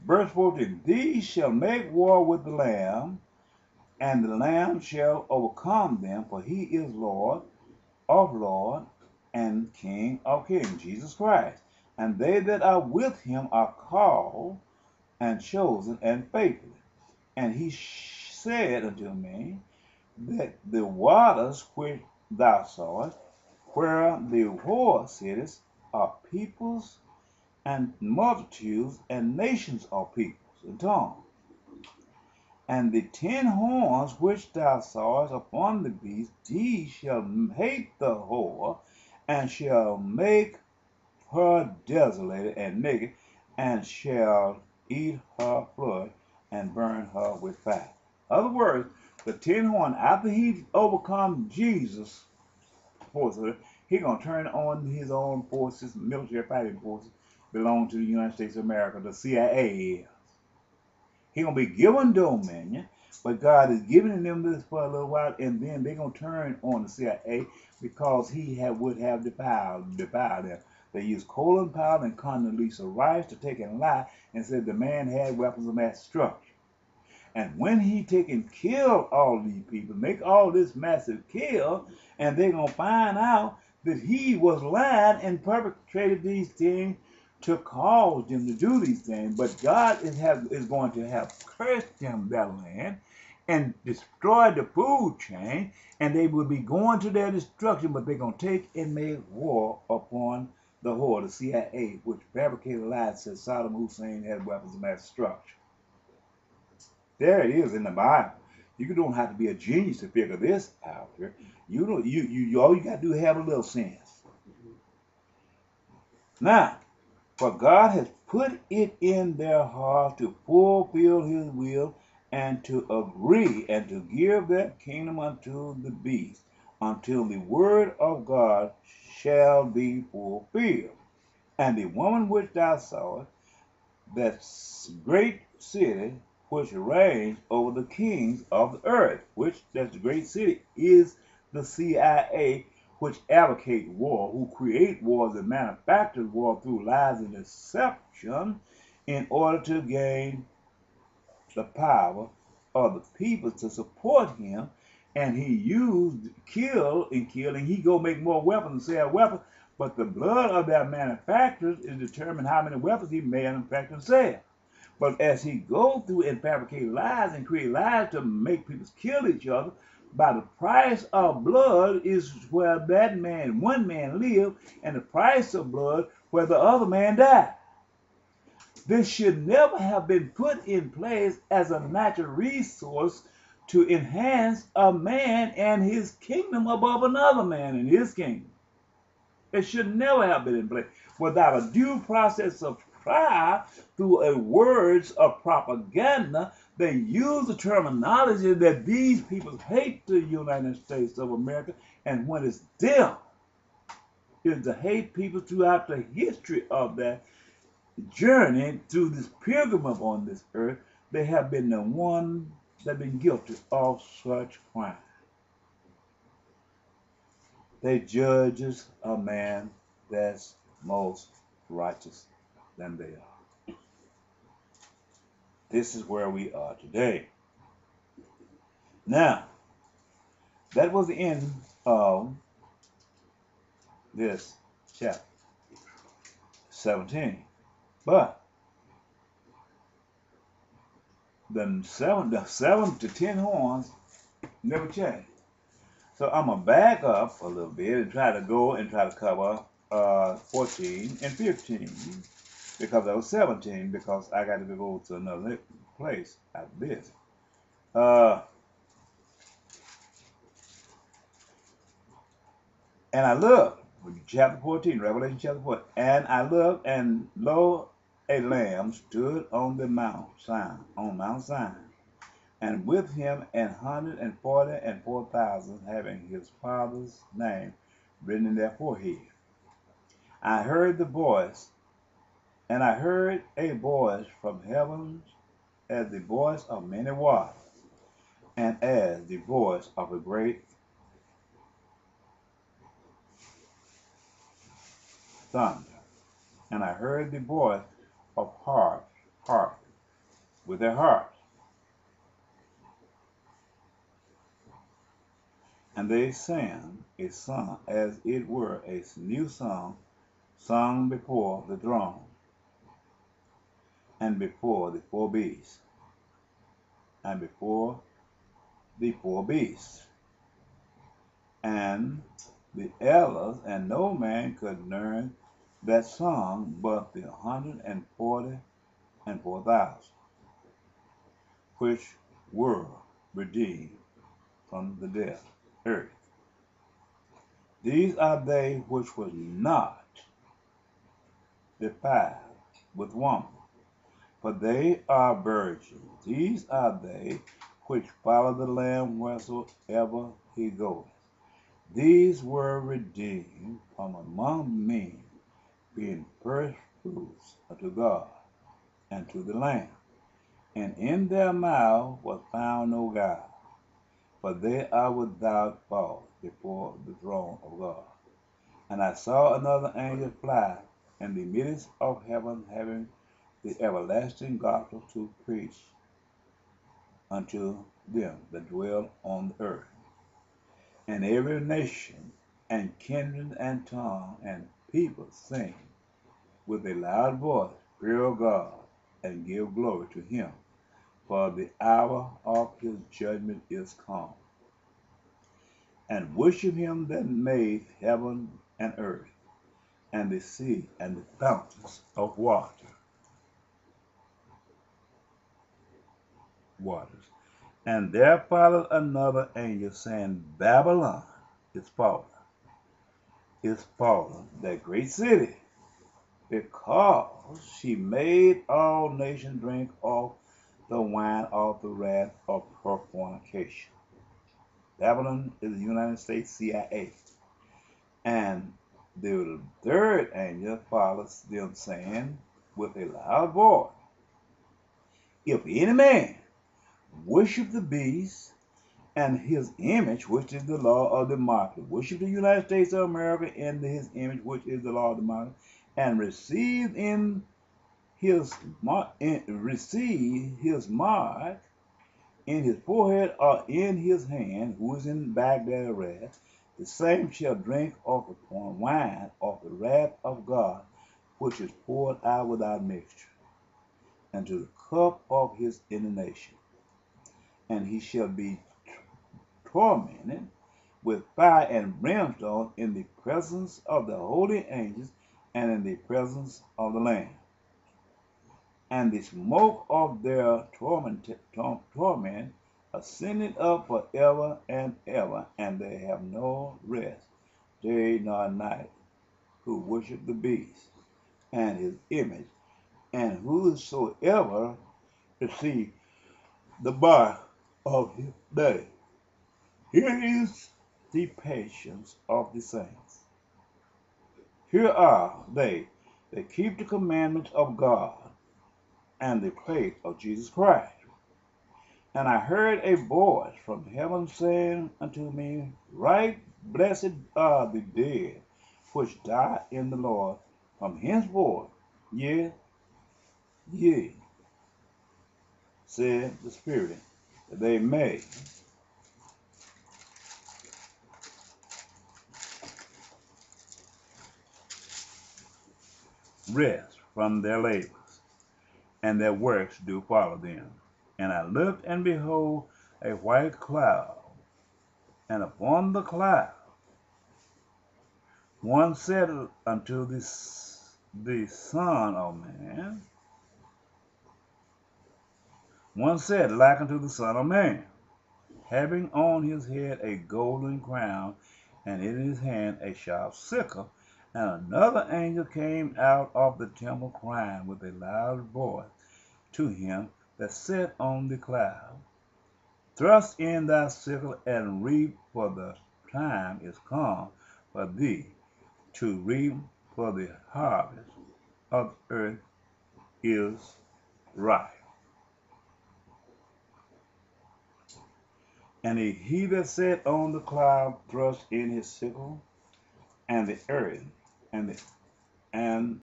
Verse 14, these shall make war with the Lamb, and the Lamb shall overcome them, for he is Lord of lords and King of kings, Jesus Christ. And they that are with him are called and chosen and faithful. And he said unto me that the waters which thou sawest, where the whore sitteth, are peoples and multitudes and nations of peoples and tongues. And the 10 horns which thou sawest upon the beast, these shall hate the whore, and shall make her desolated and naked, and shall eat her flesh, and burn her with fire. In other words, the 10 horn, after he overcome Jesus' forces, he's going to turn on his own forces, military fighting forces, belong to the United States of America, the CIA. He's going to be given dominion, but God is giving them this for a little while, and then they're going to turn on the CIA because he would have defiled them. They used Colin Powell and Condoleezza Rice to take and lie and said the man had weapons of mass destruction. And when he take and kill all these people, make all this massive kill, and they're going to find out that he was lying and perpetrated these things to cause them to do these things. But God is going to have cursed them that land and destroyed the food chain, and they will be going to their destruction, but they're going to take and make war upon the whore, the CIA, which fabricated lies, said Saddam Hussein had weapons of mass destruction. There it is in the Bible. You don't have to be a genius to figure this out here. All you got to do is have a little sense. Now, for God has put it in their heart to fulfill his will and to agree and to give their kingdom unto the beast until the word of God shall be fulfilled. And the woman which thou sawest, that great city which reigns over the kings of the earth, which that's the great city, is the CIA, which advocate war, who create wars and manufacture war through lies and deception in order to gain the power of the people to support him. And he used kill, and he go make more weapons and sell weapons, but the blood of their manufacturers is determined how many weapons he manufacture and sell. But as he go through and fabricate lies and create lies to make people kill each other, by the price of blood is where that man, one man lived, and the price of blood where the other man died. This should never have been put in place as a natural resource to enhance a man and his kingdom above another man and his kingdom. It should never have been in place without a due process of trial through a words of propaganda. They use the terminology that these people hate the United States of America, and when it's them, is to hate people throughout the history of that journey through this pilgrimage on this earth. They have been the ones that have been guilty of such crime. They judges a man that's most righteous than they are. This is where we are today. Now, that was the end of this chapter 17. But the 7 to 10 horns never change. So I'm going to back up a little bit and try to cover 14 and 15, because I was 17, because I got to go to another place after this. And I looked, chapter 14, Revelation chapter 14, and I looked, and lo, a lamb stood on Mount Sinai, and with him 144,000 having his father's name written in their forehead. I heard a voice from heaven as the voice of many waters, and as the voice of a great thunder. And I heard the voice of harp with their hearts. And they sang a song as it were a new song sung before the throne and before the four beasts and before the four beasts and the elders, and no man could learn that song but the 144,000 which were redeemed from the death earth. These are they which was not defiled with woman, for they are virgins. These are they which follow the Lamb wheresoever he goeth. These were redeemed from among men, being first fruits unto God and to the Lamb. And in their mouth was found no guile, for they are without fault before the throne of God. And I saw another angel fly in the midst of heaven, having the everlasting gospel to preach unto them that dwell on the earth, and every nation and kindred and tongue and people sing with a loud voice, Fear God, and give glory to him, for the hour of his judgment is come. And worship him that made heaven and earth, and the sea, and the fountains of waters. And there followed another angel, saying, Babylon is fallen, that great city, because she made all nations drink of the wine of the wrath of her fornication. Babylon is the United States CIA. And the third angel follows them, saying with a loud voice, If any man worship the beast and his image, which is the law of the market, worship the United States of America and his image, which is the law of the market, and receive his mark in his forehead or in his hand, who is in Baghdad of wrath, the same shall drink of the wine of the wrath of God, which is poured out without mixture, and to the cup of his indignation. And he shall be tormented with fire and brimstone in the presence of the holy angels and in the presence of the Lamb. And the smoke of their torment ascended up forever and ever, and they have no rest, day nor night, who worship the beast and his image, and whosoever receive the mark of his name. Here is the patience of the saints. Here are they that keep the commandments of God and the faith of Jesus Christ. And I heard a voice from heaven saying unto me, Right blessed are the dead which die in the Lord from henceforth. Yea, said the Spirit, that they may rest from their labors, and their works do follow them. And I looked, and behold, a white cloud, and upon the cloud one said unto the Son of Man, one said like unto the Son of Man, having on his head a golden crown, and in his hand a sharp sickle. And another angel came out of the temple, crying with a loud voice to him that sat on the cloud, Thrust in thy sickle and reap, for the time is come for thee to reap, for the harvest of the earth is ripe. And he that sat on the cloud thrust in his sickle, and the earth and